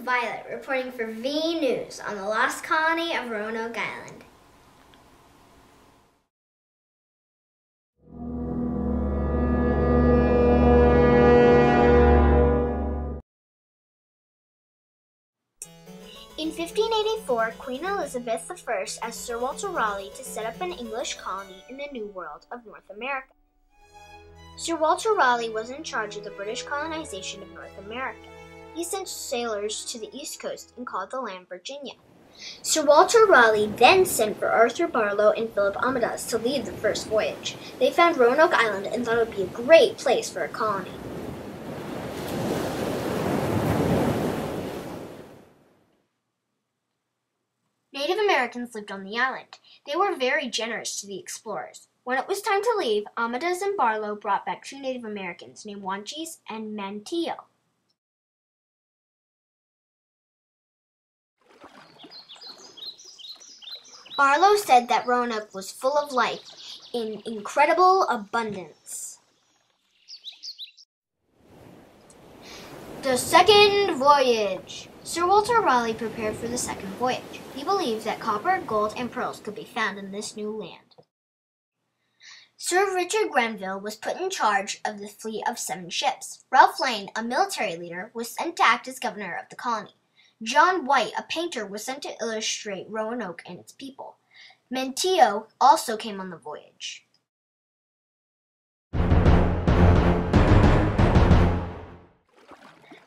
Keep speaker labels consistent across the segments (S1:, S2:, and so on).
S1: Violet, reporting for V News on the lost colony of Roanoke Island. In 1584, Queen Elizabeth I asked Sir Walter Raleigh to set up an English colony in the New World of North America. Sir Walter Raleigh was in charge of the British colonization of North America. He sent sailors to the East Coast and called the land Virginia. Sir Walter Raleigh then sent for Arthur Barlow and Philip Amadas to lead the first voyage. They found Roanoke Island and thought it would be a great place for a colony. Native Americans lived on the island. They were very generous to the explorers. When it was time to leave, Amadas and Barlow brought back two Native Americans named Wanchese and Manteo. Barlow said that Roanoke was full of life in incredible abundance. The second voyage. Sir Walter Raleigh prepared for the second voyage. He believed that copper, gold, and pearls could be found in this new land. Sir Richard Grenville was put in charge of the fleet of 7 ships. Ralph Lane, a military leader, was sent to act as governor of the colony. John White, a painter, was sent to illustrate Roanoke and its people. Manteo also came on the voyage.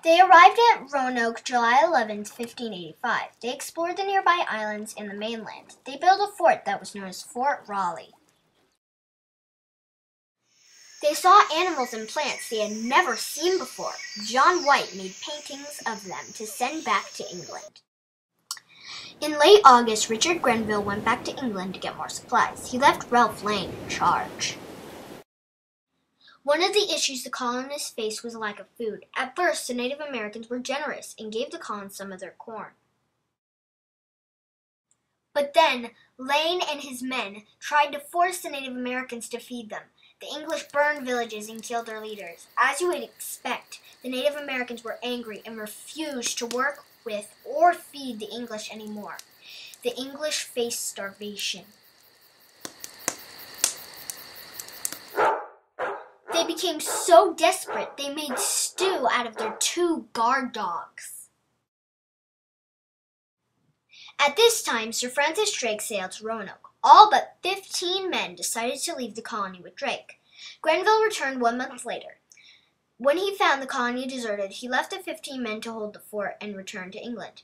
S1: They arrived at Roanoke July 11, 1585. They explored the nearby islands and the mainland. They built a fort that was known as Fort Raleigh. They saw animals and plants they had never seen before. John White made paintings of them to send back to England. In late August, Richard Grenville went back to England to get more supplies. He left Ralph Lane in charge. One of the issues the colonists faced was a lack of food. At first, the Native Americans were generous and gave the colonists some of their corn. But then, Lane and his men tried to force the Native Americans to feed them. The English burned villages and killed their leaders. As you would expect, the Native Americans were angry and refused to work with or feed the English anymore. The English faced starvation. They became so desperate they made stew out of their 2 guard dogs. At this time, Sir Francis Drake sailed to Roanoke. All but 15 men decided to leave the colony with Drake. Grenville returned 1 month later. When he found the colony deserted, he left the 15 men to hold the fort and returned to England.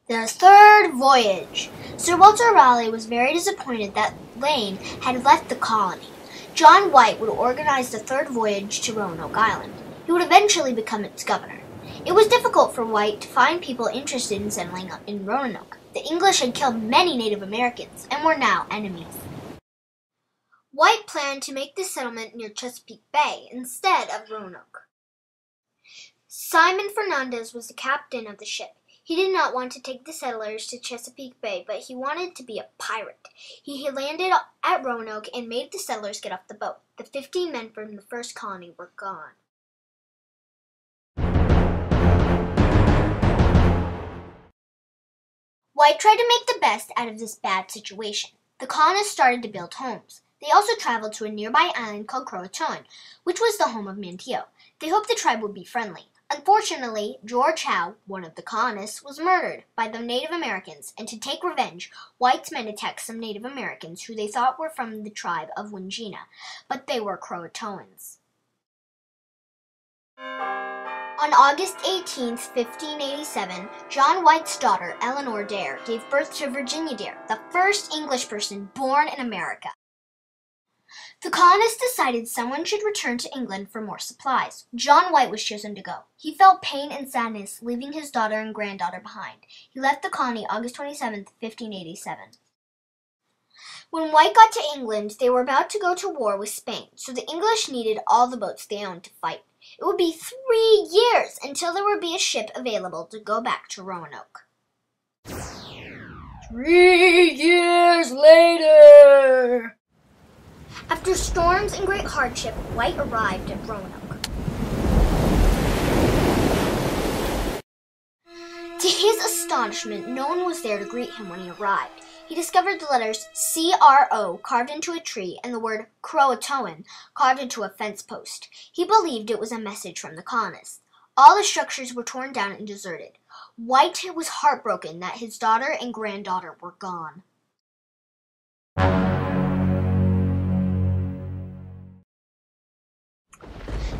S1: The third voyage. Sir Walter Raleigh was very disappointed that Lane had left the colony. John White would organize the third voyage to Roanoke Island. He would eventually become its governor. It was difficult for White to find people interested in settling up in Roanoke. The English had killed many Native Americans and were now enemies. White planned to make the settlement near Chesapeake Bay instead of Roanoke. Simon Fernandez was the captain of the ship. He did not want to take the settlers to Chesapeake Bay, but he wanted to be a pirate. He landed at Roanoke and made the settlers get off the boat. The 15 men from the first colony were gone. White tried to make the best out of this bad situation. The colonists started to build homes. They also traveled to a nearby island called Croatoan, which was the home of Manteo. They hoped the tribe would be friendly. Unfortunately, George Howe, one of the colonists, was murdered by the Native Americans, and to take revenge, White's men attacked some Native Americans who they thought were from the tribe of Wingina, but they were Croatoans. On August 18, 1587, John White's daughter, Eleanor Dare, gave birth to Virginia Dare, the first English person born in America. The colonists decided someone should return to England for more supplies. John White was chosen to go. He felt pain and sadness leaving his daughter and granddaughter behind. He left the colony August 27, 1587. When White got to England, they were about to go to war with Spain, so the English needed all the boats they owned to fight. It would be 3 years until there would be a ship available to go back to Roanoke. 3 years later! After storms and great hardship, White arrived at Roanoke. To his astonishment, no one was there to greet him when he arrived. He discovered the letters C-R-O carved into a tree and the word Croatoan carved into a fence post. He believed it was a message from the colonists. All the structures were torn down and deserted. White was heartbroken that his daughter and granddaughter were gone.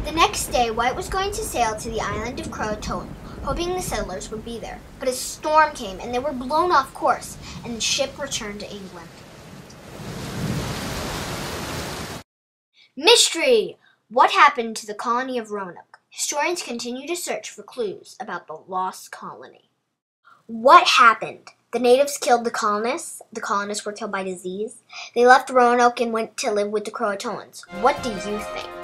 S1: The next day, White was going to sail to the island of Croatoan, hoping the settlers would be there. But a storm came and they were blown off course, and the ship returned to England. Mystery! What happened to the colony of Roanoke? Historians continue to search for clues about the lost colony. What happened? The natives killed the colonists. The colonists were killed by disease. They left Roanoke and went to live with the Croatoans. What do you think?